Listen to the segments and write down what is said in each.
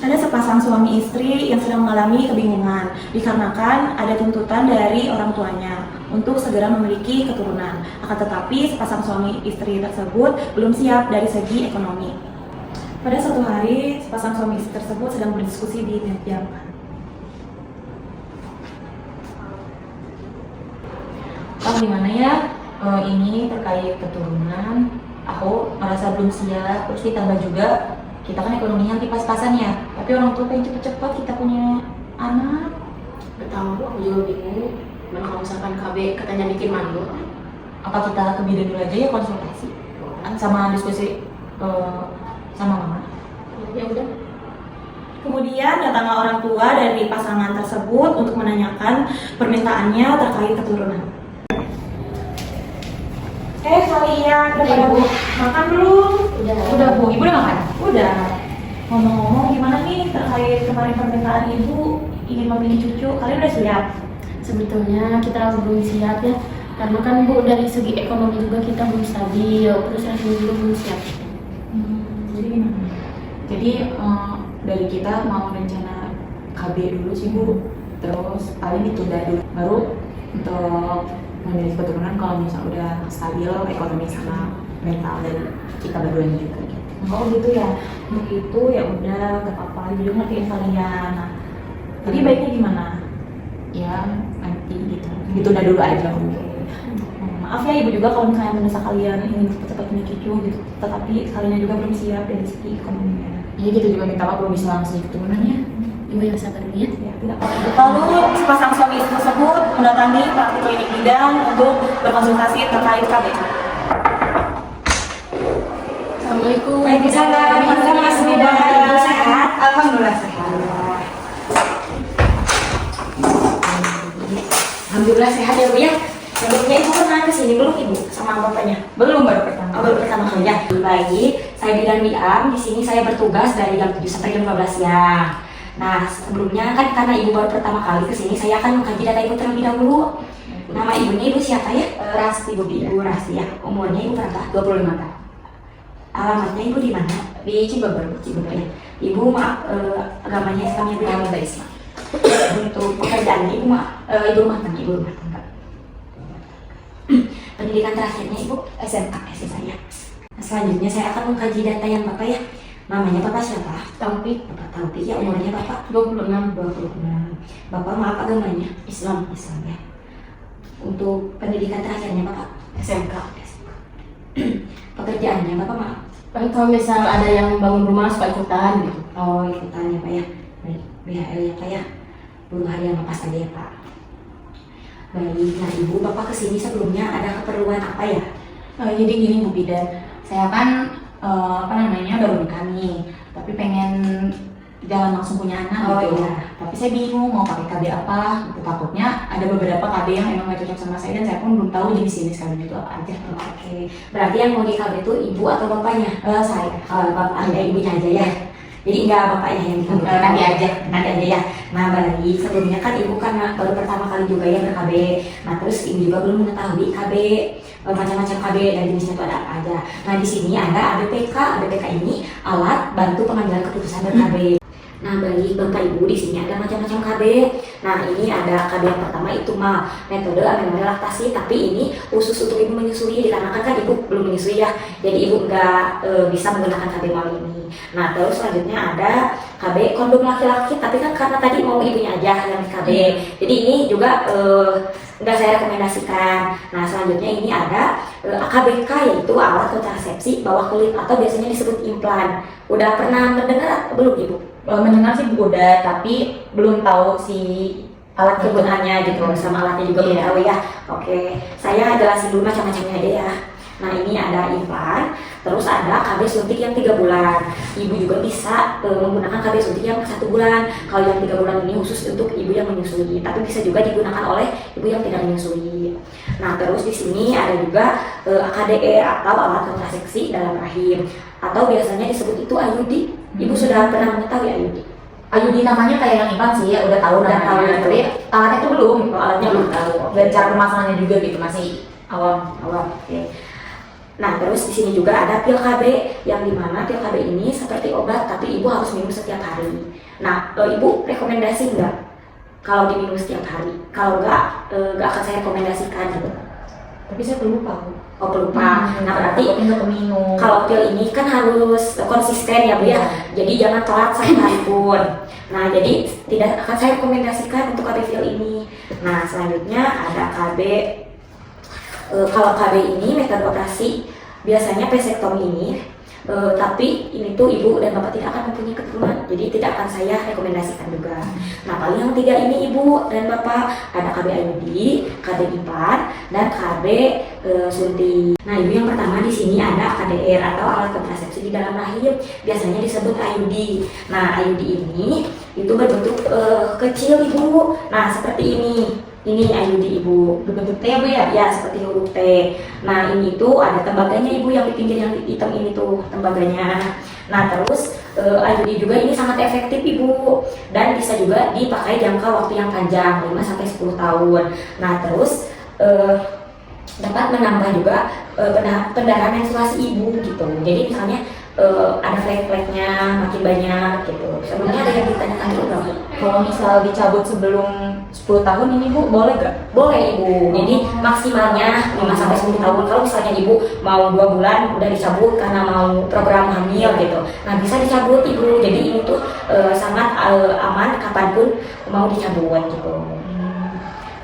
Ada sepasang suami istri yang sedang mengalami kebingungan dikarenakan ada tuntutan dari orang tuanya untuk segera memiliki keturunan. Akan tetapi sepasang suami istri tersebut belum siap dari segi ekonomi. Pada suatu hari, sepasang suami istri tersebut sedang berdiskusi di meja makan. Oh, gimana ya? Ini terkait keturunan, aku merasa belum siap. Terus ditambah juga kita kan ekonominya nanti pas-pasan ya, tapi orang tua pengen cepet-cepet kita punya anak. Betul, aku juga bingung. Mana kalau misalkan KB katanya bikin mandor, Apa kita ke bidan dulu aja ya, konsultasi sama diskusi sama mama? ya udah. Kemudian datanglah orang tua dari pasangan tersebut untuk menanyakan permintaannya terkait keturunan. Kalian udah pada makan belum? Udah Bu, Ibu udah makan? Udah. Ngomong-ngomong gimana nih terkait kemarin permintaan ibu ingin memiliki cucu? Kalian udah siap? Sebetulnya kita belum siap ya, karena kan Bu dari segi ekonomi juga kita belum stabil, terus yang juga belum siap. Jadi gimana? Jadi dari kita mau rencana KB dulu sih Bu, terus paling ditunda dulu, baru untuk memilih keturunan kalau misalnya udah stabil ekonomi sama mental dari kita berdua juga gitu. Oh gitu ya. Untuk itu ya udah gak apa-apa, ibu juga ngertiin kalian. Nah, jadi baiknya gimana? Ya nanti gitu, ditunda dulu aja. Maaf ya ibu juga kalau misalnya mendesak kalian ingin cepat-cepat punya cucu gitu, tetapi kalian juga belum siap dari segi ekonominya. Iya gitu juga minta maaf belum bisa langsung keturunannya. Ibu yang sabar dulu ya. Ya, tidak apa-apa. Lalu sepasang suami istri tersebut mendatangi praktik klinik bidan untuk berkonsultasi terkait KB. Assalamualaikum. Waalaikumsalam. Gimana Mas Bidan? Ibu sehat? Alhamdulillah sehat. Alhamdulillah sehat ya Bu ya. Sebelumnya ibu pernah kesini belum ibu sama bapaknya? Belum, baru pertama. Baru pertama kali ya. Baik, saya Bidan Wiam. Di sini saya bertugas dari jam 7 sampai jam 12 siang. Nah, sebelumnya kan karena ibu baru pertama kali kesini, saya akan mengkaji data ibu terlebih dahulu. Nama ibunya ibu siapa ya? Rasti Bu. Ibu Rasti ya. Umurnya ibu berapa? 25 tahun. Alamatnya ibu di mana? Di Cibeber. Cibeber ya. Ibu maaf, agamanya Islamnya Bu. Agama Islam. Untuk pekerjaannya ibu ibu rumah tangga, ibu rumah tangga. Pendidikan terakhirnya ibu SMK saya. Nah, selanjutnya saya akan mengkaji data yang bapak ya. Namanya bapak siapa? Taufik Bapak Taufik ya. Umurnya bapak 26. 26. Bapak maaf agamanya Islam. Islam ya. Untuk pendidikan terakhirnya bapak SMK. Pekerjaannya bapak maaf. Kalau misal ada yang bangun rumah suka ikutan gitu. Oh ikutan ya pak ya. Baik BHL ya pak ya. Buruh harian lepas aja ya pak. Baik, nah ibu bapak kesini sebelumnya ada keperluan apa ya? Jadi gini Bu Bidan, saya kan baru nikah nih, tapi pengen jalan langsung punya anak gitu. Iya. Tapi saya bingung mau pakai KB apa, gitu. Takutnya ada beberapa KB yang emang gak cocok sama saya dan saya pun belum tahu jenis KB itu apa aja. Oke, berarti yang mau di KB itu ibu atau bapaknya? Saya. Bapak ada ibunya aja ya? Jadi enggak bapaknya yang di KB? Nanti aja. Nanti aja ya. Nah baik, sebelumnya kan ibu kan baru pertama kali juga ya ber-KB. Nah terus ibu juga belum mengetahui KB, macam-macam KB dan jenisnya itu ada apa aja. Nah di sini ada ABPK. ABPK ini alat bantu pengambilan keputusan ber-KB. Nah bagi bapak ibu di sini ada macam-macam KB. Nah ini ada KB yang pertama itu mah metode namanya laktasi, tapi ini khusus untuk ibu menyusui dikarenakan kan ibu belum menyusui ya, jadi ibu nggak bisa menggunakan KB mal ini. Nah terus selanjutnya ada KB kondom laki-laki, tapi kan karena tadi mau ibunya aja yang di KB, jadi ini juga nggak saya rekomendasikan. Nah selanjutnya ini ada AKBK, yaitu alat kontrasepsi bawah kulit atau biasanya disebut implan. Udah pernah mendengar belum ibu? Mendengar sih udah, tapi belum tahu si Alat kegunaannya gitu, sama alatnya juga belum Iya. tahu ya. Oke, saya jelasin dulu macam-macamnya aja ya. Nah ini ada implan, terus ada KB suntik yang 3 bulan. Ibu juga bisa menggunakan KB suntik yang 1 bulan. Kalau yang 3 bulan ini khusus untuk ibu yang menyusui, tapi bisa juga digunakan oleh ibu yang tidak menyusui. Nah terus di sini ada juga AKDR atau alat kontrasepsi dalam rahim, atau biasanya disebut itu IUD. Ibu sudah pernah mengetahui IUD? IUD namanya kayak yang implan sih ya, udah tahu Udah tahu, namanya. Tapi alatnya tuh belum. Alatnya belum tahu. Dan cara pemasangannya juga gitu masih awam. Oke. Nah, terus di sini juga ada pil KB, yang dimana pil KB ini seperti obat, tapi ibu harus minum setiap hari. Nah, ibu rekomendasi nggak kalau diminum setiap hari? Kalau nggak akan saya rekomendasikan gitu. Tapi saya pelupa. Oh, pelupa. Nah, berarti untuk minum. kalau pil ini kan harus konsisten ya Bu ya. Jadi jangan telat satu hari pun. Nah, jadi tidak akan saya rekomendasikan untuk KB pil ini. Nah, selanjutnya ada KB. Kalau KB ini metode operasi biasanya vasektomi ini, tapi ini tuh ibu dan bapak tidak akan mempunyai keturunan, jadi tidak akan saya rekomendasikan juga. Nah paling yang 3 ini ibu dan bapak ada KB IUD, KB implan, dan KB suntik. Nah ibu yang pertama di sini ada AKDR atau alat kontrasepsi di dalam rahim, biasanya disebut IUD. Nah IUD ini itu berbentuk kecil ibu. Nah seperti ini. Ini IUD ibu, berbentuk T ya Bu ya? Ya, seperti huruf T. Nah ini tuh ada tembaganya ibu yang di pinggir yang hitam ini tuh tembaganya. Nah terus IUD juga ini sangat efektif ibu, dan bisa juga dipakai jangka waktu yang panjang 5-10 tahun. Nah terus dapat menambah juga pendarahan menstruasi ibu gitu. Jadi misalnya ada flek-fleknya makin banyak gitu. Sebelumnya ada yang ditanyakan dulu nggak Bu? Kalau misal dicabut sebelum 10 tahun ini Bu, boleh gak? Boleh ibu, jadi maksimalnya 5-10 tahun. Kalau misalnya ibu mau 2 bulan udah dicabut karena mau program hamil gitu, nah bisa dicabut ibu. Jadi ini tuh sangat aman kapanpun mau dicabut gitu.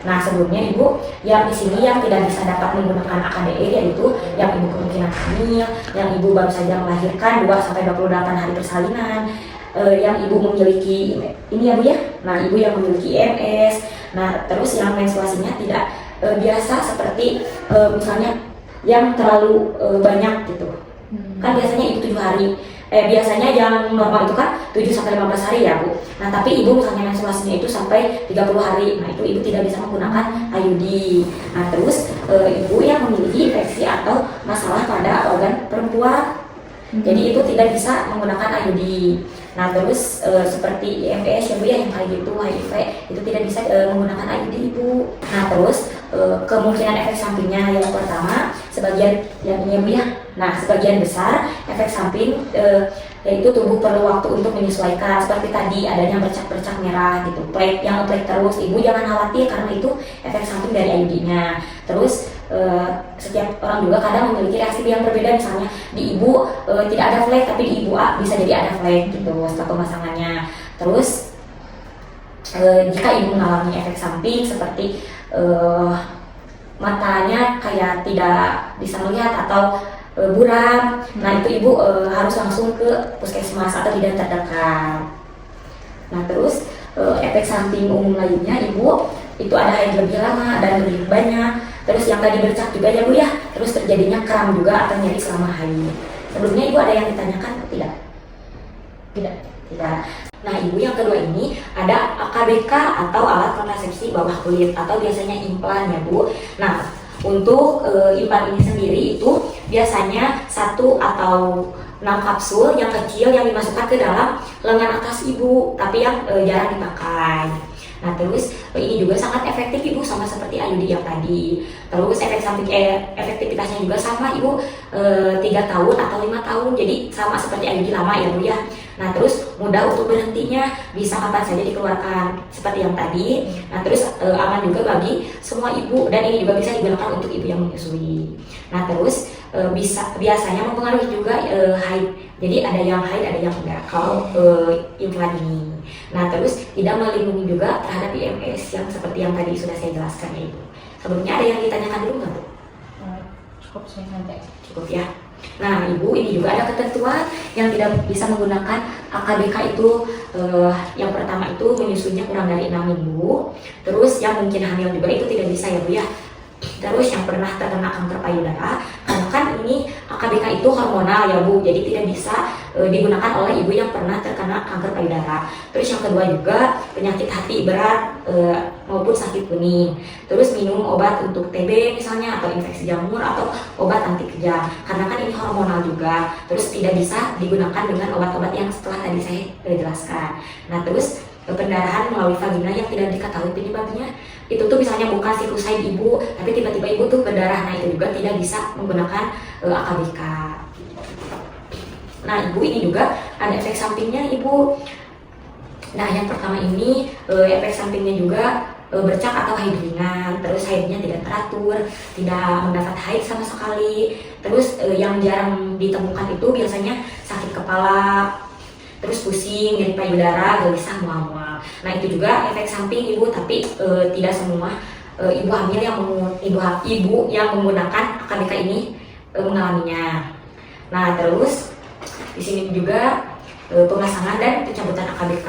Nah sebelumnya ibu yang di sini yang tidak bisa dapat menggunakan AKDE yaitu yang ibu kemungkinan hamil, yang ibu baru saja melahirkan 2-28 hari persalinan, yang ibu memiliki ini ya Bu ya. Nah ibu yang memiliki IMS, nah terus yang menstruasinya tidak biasa seperti misalnya yang terlalu banyak gitu. Kan biasanya ibu 7 hari. Biasanya yang normal itu kan 7-15 hari ya Bu. Nah tapi ibu misalnya menstruasinya itu sampai 30 hari. Nah itu ibu tidak bisa menggunakan IUD. Nah terus ibu yang memiliki infeksi atau masalah pada organ perempuan, jadi itu tidak bisa menggunakan IUD. Nah terus seperti IMS ya Bu ya, yang kayak gitu, HIV itu tidak bisa menggunakan IUD ibu. Nah terus kemungkinan efek sampingnya yang pertama sebagian yang ini ya Bu ya. Nah sebagian besar efek samping yaitu tubuh perlu waktu untuk menyesuaikan, seperti tadi adanya bercak-bercak merah gitu, plek yang plek terus. Ibu jangan khawatir karena itu efek samping dari IUD-nya. Terus setiap orang juga kadang memiliki reaksi yang berbeda, misalnya di ibu tidak ada flek tapi di ibu A bisa jadi ada flek gitu setelah pemasangannya. Terus jika ibu mengalami efek samping seperti matanya kayak tidak bisa melihat atau buram, nah itu ibu harus langsung ke puskesmas atau bidan terdekat. Nah terus efek samping umum lainnya ibu itu ada haid lebih lama dan lebih banyak. Terus yang tadi bercak juga ya Bu ya. Terus terjadinya kram juga atau nyeri selama haid. Sebelumnya ibu ada yang ditanyakan atau tidak? Tidak. Nah ibu yang kedua ini ada AKBK atau alat kontrasepsi bawah kulit atau biasanya implan ya Bu. Nah untuk implan ini sendiri itu biasanya 1 atau 6 kapsul yang kecil yang dimasukkan ke dalam lengan atas ibu, tapi yang jarang dipakai. Nah terus ini juga sangat efektif ibu, sama seperti IUD yang tadi. Terus efek samping efektivitasnya juga sama ibu, 3 tahun atau 5 tahun, jadi sama seperti IUD lama ya Bu ya. Nah terus mudah untuk berhentinya, bisa kapan saja dikeluarkan seperti yang tadi. Nah terus aman juga bagi semua ibu, dan ini juga bisa digunakan untuk ibu yang menyusui. Nah terus biasanya mempengaruhi juga haid. Jadi ada yang haid, ada yang enggak kalau implan ini. Nah terus tidak melindungi juga terhadap IMS yang seperti yang tadi sudah saya jelaskan ya ibu. Sebelumnya ada yang ditanyakan dulu nggak Bu? Cukup saya nanti. Cukup ya. Nah ibu ini juga ada ketentuan yang tidak bisa menggunakan AKBK itu. Yang pertama itu menyusuinya kurang dari 6 minggu. Terus yang mungkin hamil juga itu tidak bisa ya Bu ya. Terus yang pernah terkena kanker payudara, karena kan kan ini AKBK itu hormonal ya Bu, jadi tidak bisa digunakan oleh ibu yang pernah terkena kanker payudara. Terus yang kedua juga penyakit hati berat maupun sakit kuning. Terus minum obat untuk TB misalnya atau infeksi jamur atau obat anti kejang, karena kan ini hormonal juga. Terus tidak bisa digunakan dengan obat-obat yang setelah tadi saya jelaskan. Nah terus pendarahan melalui vagina yang tidak diketahui penyebabnya, itu tuh misalnya bukan siklusaid ibu, tapi tiba-tiba ibu tuh berdarah, nah itu juga tidak bisa menggunakan AKBK. Nah ibu ini juga ada efek sampingnya ibu. Nah yang pertama ini efek sampingnya juga bercak atau haid ringan, terus haidnya tidak teratur, tidak mendapat haid sama sekali. Terus yang jarang ditemukan itu biasanya sakit kepala, terus pusing, nyeri payudara, gelisah, mual-mual. Nah itu juga efek samping ibu, tapi tidak semua ibu hamil yang ibu yang menggunakan AKBK ini mengalaminya. Nah terus di sini juga pemasangan dan pencabutan AKBK.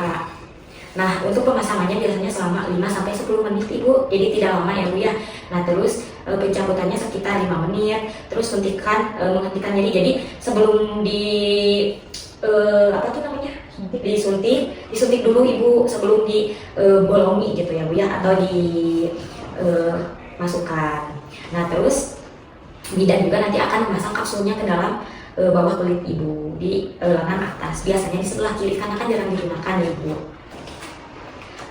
Nah untuk pemasangannya biasanya selama 5-10 menit ibu, jadi tidak lama ya bu ya. Nah terus pencabutannya sekitar 5 menit, terus menghentikan nyeri. Jadi sebelum disuntik dulu ibu sebelum dibolongi gitu ya bu ya, atau dimasukkan. Nah terus bidan juga nanti akan memasang kapsulnya ke dalam bawah kulit ibu di lengan atas, biasanya di sebelah kiri karena kan jarang digunakan ya ibu.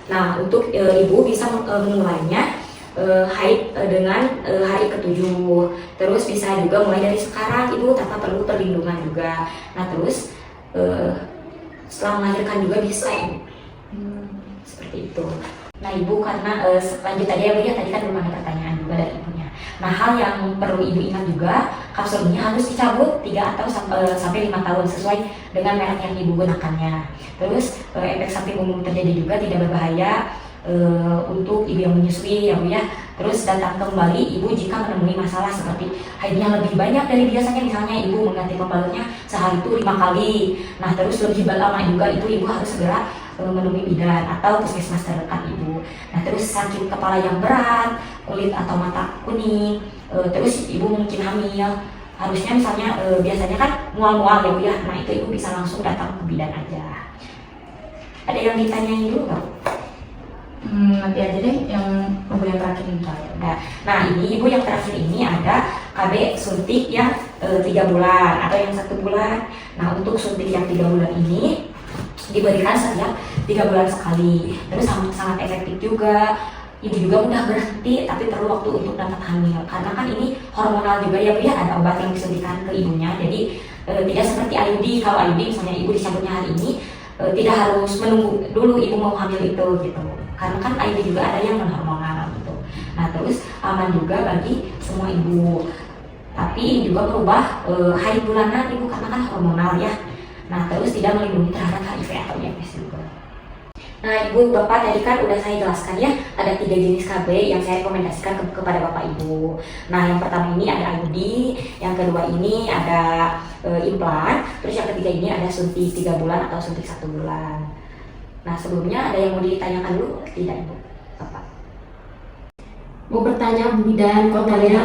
Nah untuk ibu bisa memulainya haid dengan hari ke-7, terus bisa juga mulai dari sekarang ibu tanpa perlu perlindungan juga. Nah terus setelah melahirkan juga bisa ibu. Seperti itu. Nah ibu karena lanjut tadi ya bu ya, tadi kan belum ada pertanyaan juga dari ibunya. Nah hal yang perlu ibu ingat juga, kapsulnya harus dicabut 3 atau sampai 5 tahun sesuai dengan merek yang ibu gunakannya. Terus efek samping umum terjadi juga tidak berbahaya untuk ibu yang menyusui ya bu ya. Terus datang kembali ibu jika menemui masalah seperti haidnya lebih banyak dari biasanya, misalnya ibu mengganti pembalutnya sehari itu 5 kali. Nah terus lebih lama juga itu ibu harus segera menemui bidan atau puskesmas terdekat ibu. Nah terus sakit kepala yang berat, kulit atau mata kuning, terus ibu mungkin hamil, harusnya misalnya biasanya kan mual-mual ya bu ya. Nah itu ibu bisa langsung datang ke bidan aja. Ada yang ditanyain dulu nggak? Nanti aja deh yang terakhir ini. Nah ini ibu yang terakhir ini ada KB suntik yang 3 bulan atau yang 1 bulan. Nah untuk suntik yang 3 bulan ini diberikan setiap 3 bulan sekali. Terus sangat efektif juga. Ibu juga mudah berhenti, tapi perlu waktu untuk dapat hamil. Karena kan ini hormonal juga ya bu ya, ada obat yang disuntikan ke ibunya. Jadi tidak seperti IUD. Kalau IUD misalnya ibu dicabutnya hari ini, tidak harus menunggu dulu ibu mau hamil itu gitu. Karena kan IUD juga ada yang non hormonal gitu. Nah terus aman juga bagi semua ibu. Tapi ini juga merubah haid bulanan ibu karena kan hormonal ya. Nah terus tidak melindungi terhadap HIV atau IMS juga. Nah ibu bapak tadi kan udah saya jelaskan ya, ada 3 jenis KB yang saya rekomendasikan kepada bapak ibu. Nah yang pertama ini ada IUD, yang kedua ini ada implan, terus yang ketiga ini ada suntik 3 bulan atau suntik 1 bulan. Nah sebelumnya ada yang mau ditanyakan dulu? Tidak ibu, bapak. Mau bertanya Bu Bidan, katanya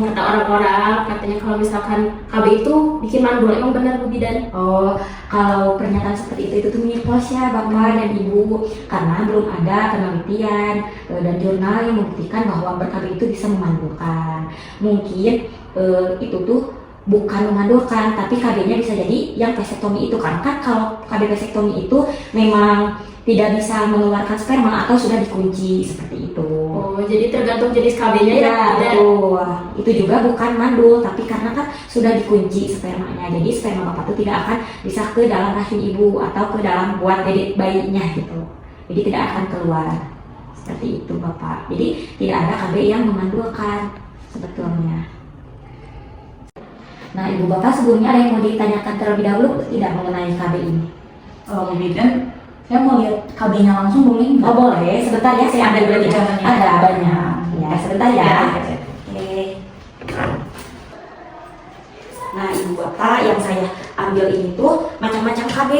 kata orang-orang katanya kalau misalkan KB itu bikin mandul, emang benar Bu Bidan? Oh, kalau pernyataan seperti itu tuh mitos ya bapak dan ibu, karena belum ada penelitian dan jurnal yang membuktikan bahwa ber-KB itu bisa memandulkan. Mungkin itu tuh bukan memandulkan, tapi KB-nya bisa jadi yang vasektomi itu, karena kan kalau KB vasektomi itu memang tidak bisa mengeluarkan sperma atau sudah dikunci seperti itu. Oh, jadi tergantung jenis KB-nya ya? Betul. Itu juga bukan mandul, tapi karena kan sudah dikunci spermanya, jadi sperma bapak itu tidak akan bisa ke dalam rahim ibu atau ke dalam buat dedek bayinya gitu. Jadi tidak akan keluar. Seperti itu bapak. Jadi tidak ada KB yang memandulkan sebetulnya. Nah ibu bapak sebelumnya ada yang mau ditanyakan terlebih dahulu tidak mengenai KB ini? Bu Bidan, saya mau lihat KB-nya langsung boleh nggak? Oh boleh, sebentar ya saya ambil dulu ya. Ada banyak. Ya sebentar ya. Oke. Nah ibu bapak yang saya ambil ini tuh macam-macam KB.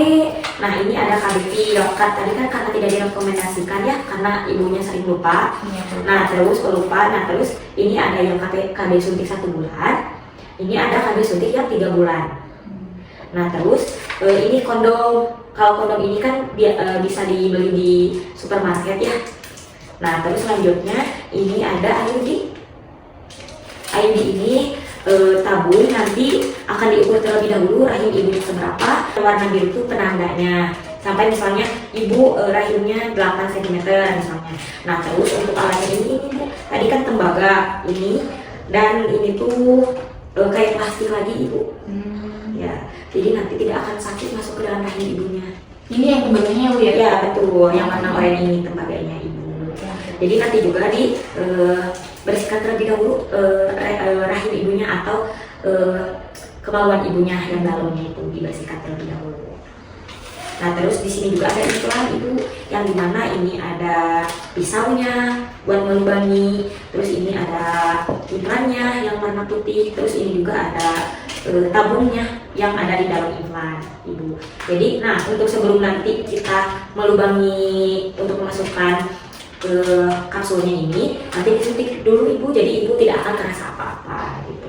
Nah ini ada KB pil. Tadi kan karena tidak direkomendasikan ya, karena ibunya sering lupa. Nah terus pelupa. Nah terus ini ada yang KB suntik 1 bulan. Ini ada KB suntik yang 3 bulan. Nah terus ini kondom. Kalau kondom ini kan bisa dibeli di supermarket ya. Nah terus selanjutnya ini ada IUD. IUD ini tabung nanti akan diukur terlebih dahulu rahim ibunya seberapa. Warna biru itu penandanya. Sampai misalnya ibu rahimnya 8 cm misalnya. Nah terus untuk alatnya ini Bu, tadi kan tembaga ini, dan ini tuh kayak plastik lagi Ibu. Ya, jadi nanti tidak akan sakit masuk ke dalam rahim ibunya. Ini yang tembaganya Bu ya? Ya betul, yang warna oranye ini tembaganya Ibu. Jadi nanti juga di bersihkan terlebih dahulu rahim ibunya atau kemaluan ibunya yang dalamnya itu dibersihkan terlebih dahulu. Nah terus di sini juga ada implan Ibu, yang dimana ini ada pisaunya buat melubangi, terus ini ada implannya yang warna putih, terus ini juga ada tabungnya yang ada di dalam implan Ibu. Jadi nah untuk sebelum nanti kita melubangi untuk memasukkan ke kapsulnya ini, nanti disuntik dulu Ibu, jadi Ibu tidak akan terasa apa-apa gitu.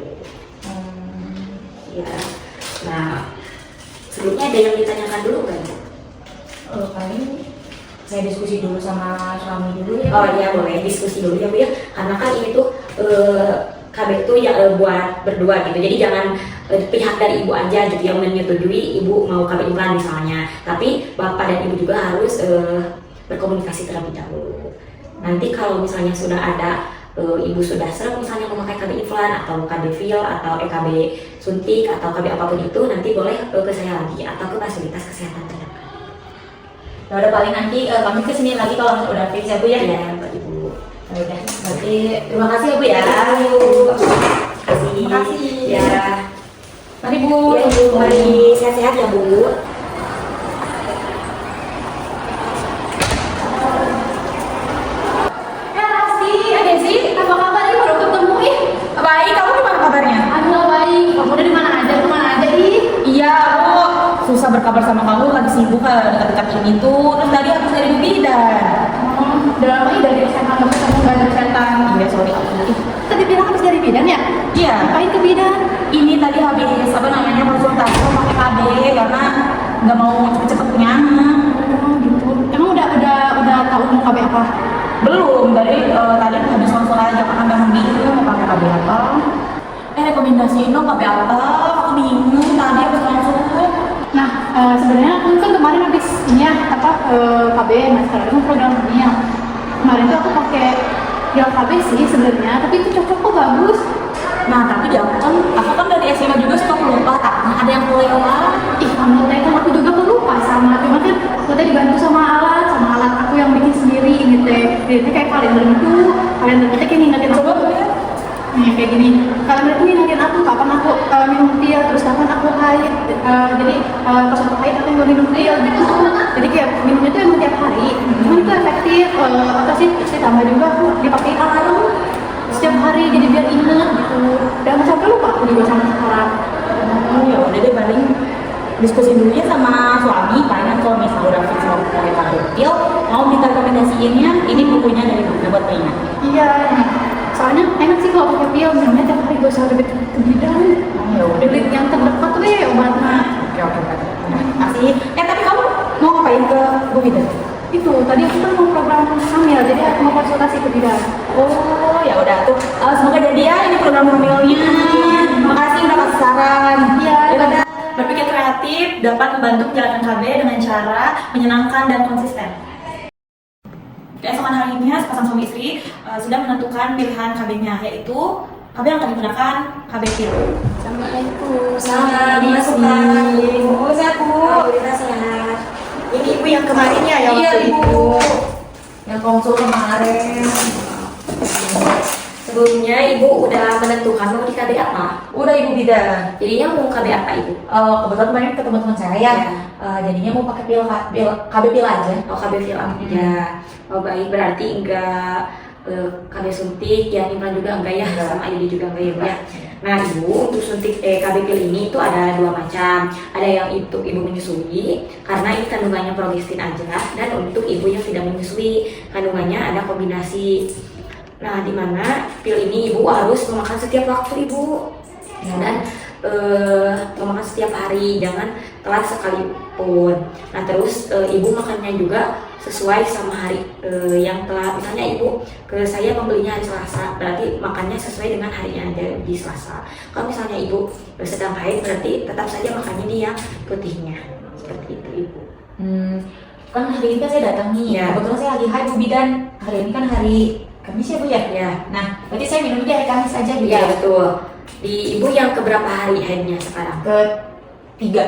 Ya. Nah sebelumnya ada yang ditanyakan dulu kan? Kali saya diskusi dulu sama suami dulu ya. Oh iya boleh diskusi dulu ya Bu ya, karena kan ini tuh KB itu ya buat berdua gitu, jadi jangan pihak dari ibu aja gitu yang menyetujui ibu mau KB implan misalnya, tapi bapak dan ibu juga harus berkomunikasi terlebih dahulu. Nanti kalau misalnya sudah ada ibu sudah serap misalnya memakai KB implan atau KB fil atau KB suntik atau KB apapun itu, nanti boleh ke saya lagi atau ke fasilitas kesehatan terdekat. Ya udah, paling nanti kami kesini lagi kalau udah fix ya Bu ya. Ya Mbak Ibu. Ya udah, berarti terima kasih ya Bu ya. Terima kasih. Ya. Mari Bu. Ya Bu, mari sehat-sehat ya Bu. Ada sih, apa kabar nih baru ketemu ih? Baik, kamu gimana kabarnya? Aduh baik, kamu udah di mana aja, kemana aja ih? Iya, aku susah berkabar sama kamu, lagi sibuk dekat-dekat ini tuh. Terus tadi habis dari bidan. Udah lama ih dari SMA kamu nggak ada kesehatan. Iya, sorry aku. Tadi bilang habis dari bidan ya? Iya. Ngapain ke bidan? Ini tadi habis konsultasi sama KB karena nggak mau cepet-cepet punya anak. Oh gitu. Emang udah tahu mau KB apa? Belum, dari tadi habis konsul aja karena memang bingung mau pakai KB apa. Rekomendasiin dong KB apa? Aku bingung tadi habis konsul. Nah, sebenarnya aku kan kemarin habis ini ya, KB, nah sekarang itu program ini ya. Kemarin tuh aku pakai pil KB sih sebenarnya, tapi itu cocok kok, bagus. Nah, tapi aku kan dari SMA juga suka lupa, tak ada yang boleh olah. Ih, kamu teh kan aku juga lupa sama, cuma kan aku teh dibantu sama alat aku yang bikin sendiri ini teh. Ini teh kayak kalender kita kayak ngingetin aku. Nih kayak gini, kalender itu ngingetin aku kapan aku minum pil, terus kapan aku haid. Jadi pas aku haid aku nggak minum pil gitu. Jadi kayak minumnya tuh emang tiap hari. Cuman itu efektif. Apa sih? Tambah juga aku dipakai alarm setiap hari, jadi biar ingat gitu. Dan sampai lupa aku juga sama sekarang. Oh ya udah deh, paling diskusi dulu ya sama suami. Karena kalau misalnya udah fix mau pakai KB pil, mau minta rekomendasiinnya, ini bukunya dari buku buat pengingat. Iya, soalnya enak sih kalau pakai pil, minumnya tiap hari gak usah ribet ke bidan. Oh ya udah Beli yang terdekat tuh ya obatnya. Oke. Makasih. Tapi kamu mau ngapain ke Bu Bidan? Itu tadi aku kan mau program hamil, jadi aku mau konsultasi ke bidan. Oh ya udah tuh. Semoga jadi ya ini program hamilnya. Makasih udah kasih saran. Iya, udah. Berpikir kreatif dapat membantu menjalankan KB dengan cara menyenangkan dan konsisten. Keesokan harinya sepasang suami istri sudah menentukan pilihan KB-nya, yaitu KB yang akan digunakan KB pil. Assalamualaikum. Selamat masukkan. Oh, sehat Bu. Alhamdulillah sehat. Ini Ibu yang kemarin ya, yang Iya, waktu Ibu. itu. Yang konsul kemarin. Sebelumnya Ibu udah menentukan mau di KB apa? Udah Ibu Bidan. Jadinya mau KB apa Ibu? Kebetulan kemarin ketemu teman saya ya. Jadinya mau pakai KB pil aja. Oh KB film aja. Oh baik, berarti enggak KB suntik, ya implan juga enggak ya, sama IUD juga enggak ya Bu ya. Nah Ibu, untuk suntik KB pil ini itu ada 2 macam. Ada yang untuk Ibu menyusui, karena ini kandungannya progestin aja, dan untuk Ibu yang tidak menyusui, kandungannya ada kombinasi. Nah, di mana pil ini Ibu harus memakan setiap waktu Ibu. dan mau makan setiap hari, jangan telat sekalipun. Nah terus ibu makannya juga sesuai sama hari yang telah, misalnya ibu ke saya membelinya hari Selasa, berarti makannya sesuai dengan harinya aja di Selasa. Kalau misalnya ibu sedang haid, berarti tetap saja makannya di yang putihnya, seperti itu ibu. Kan hari ini kan saya datang nih, Ya. kebetulan saya lagi haid Bu Bidan. Hari ini kan hari Kamis ya Bu ya? Ya. Nah, berarti saya minum di hari Kamis aja Bu Ya ya? betul. Di ibu yang keberapa hari haidnya sekarang? Ketiga.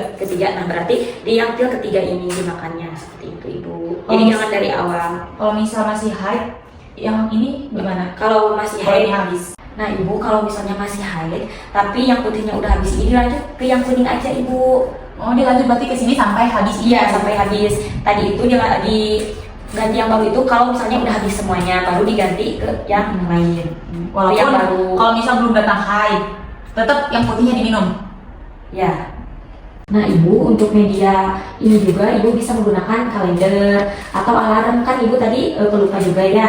Nah berarti di yang pil ketiga ini dimakannya seperti itu ibu. Jadi Oh. jangan dari awal. Kalau misal masih haid, yang ini gimana? Kalau masih Kalau haid, ini habis. nah ibu kalau misalnya masih haid, tapi yang putihnya udah habis, ini lanjut ke yang kuning aja ibu. Oh, dilanjut berarti ke sini sampai habis. Iya sampai habis. Tadi itu dia di ganti yang baru itu kalau misalnya udah habis semuanya, baru diganti ke yang lain. Walaupun yang baru. kalau misal belum datang haid, tetap yang putihnya diminum. Ya. Nah ibu untuk media ini juga ibu bisa menggunakan kalender atau alarm, kan ibu tadi pelupa juga ya.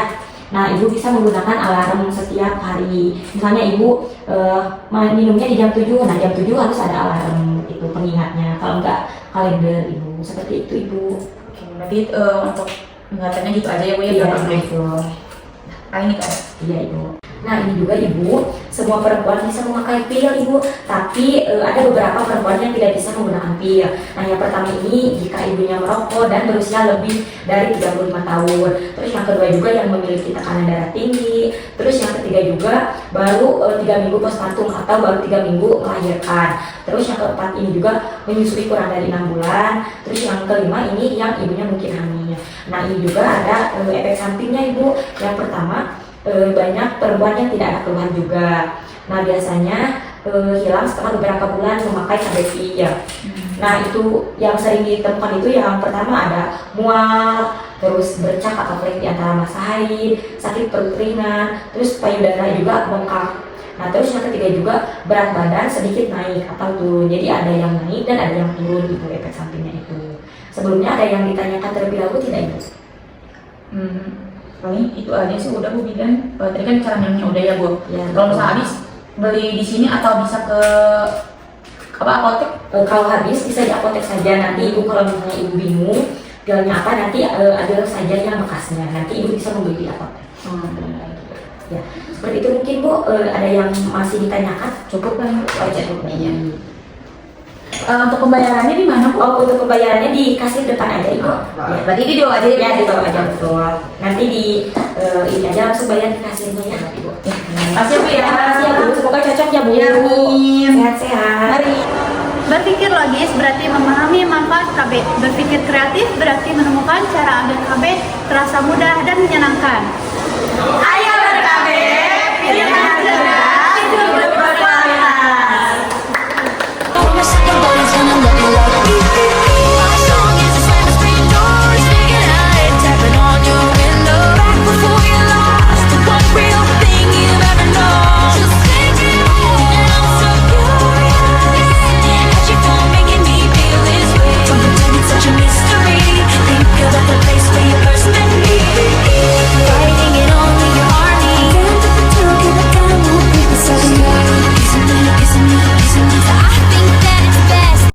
Nah ibu bisa menggunakan alarm setiap hari. Misalnya ibu minumnya di jam 7, nah jam 7 harus ada alarm itu pengingatnya. Kalau enggak kalender ibu, seperti itu ibu. Oke, berarti untuk ingatannya gitu aja ya Bu ya? Iya Berapa menit? itu. Paling itu aja. Iya ibu. Nah ini juga ibu, semua perempuan bisa memakai pil ibu, tapi ada beberapa perempuan yang tidak bisa menggunakan pil. Nah yang pertama ini jika ibunya merokok dan berusia lebih dari 35 tahun. Terus yang kedua juga yang memiliki tekanan darah tinggi. Terus yang ketiga juga baru 3 minggu postpartum atau baru 3 minggu melahirkan. Terus yang keempat ini juga menyusui kurang dari 6 bulan. Terus yang kelima ini yang ibunya mungkin hamil. Nah ini juga ada efek sampingnya ibu. Yang pertama banyak perempuan yang tidak ada keluhan juga. Nah biasanya hilang setelah beberapa bulan memakai KBPI ya. Nah itu yang sering ditemukan itu yang pertama ada mual, terus bercak atau kering di antara masa haid, sakit perut ringan, terus payudara juga bengkak. Nah terus yang ketiga juga berat badan sedikit naik atau turun. Jadi ada yang naik dan ada yang turun itu efek sampingnya itu. Sebelumnya ada yang ditanyakan terlebih dahulu tidak ibu? Paling itu aja sih udah Bu Bidan. Tadi kan cara minumnya udah ya Bu. Ya, Kalau misalnya habis beli di sini atau bisa ke apa apotek? Kalau habis bisa di apotek saja. Nanti ibu kalau misalnya ibu bingung pilnya apa, nanti ada saja yang bekasnya. Nanti ibu bisa membeli di apotek. Ya, seperti itu mungkin Bu. Ada yang masih ditanyakan? Cukup kan? Cukup. Iya. Untuk pembayarannya di mana Bu? Oh, untuk pembayarannya di kasir depan aja ibu. Ya, berarti di bawah aja Ya di bawah aja betul. Nanti di ini aja langsung bayar di kasirnya ya ibu. Ya, Makasih Bu ya. makasih ya Bu. Semoga cocok ya Bu. Amin. Sehat-sehat. Mari. Berpikir logis berarti memahami manfaat KB. Berpikir kreatif berarti menemukan cara ambil KB terasa mudah dan menyenangkan. Ayo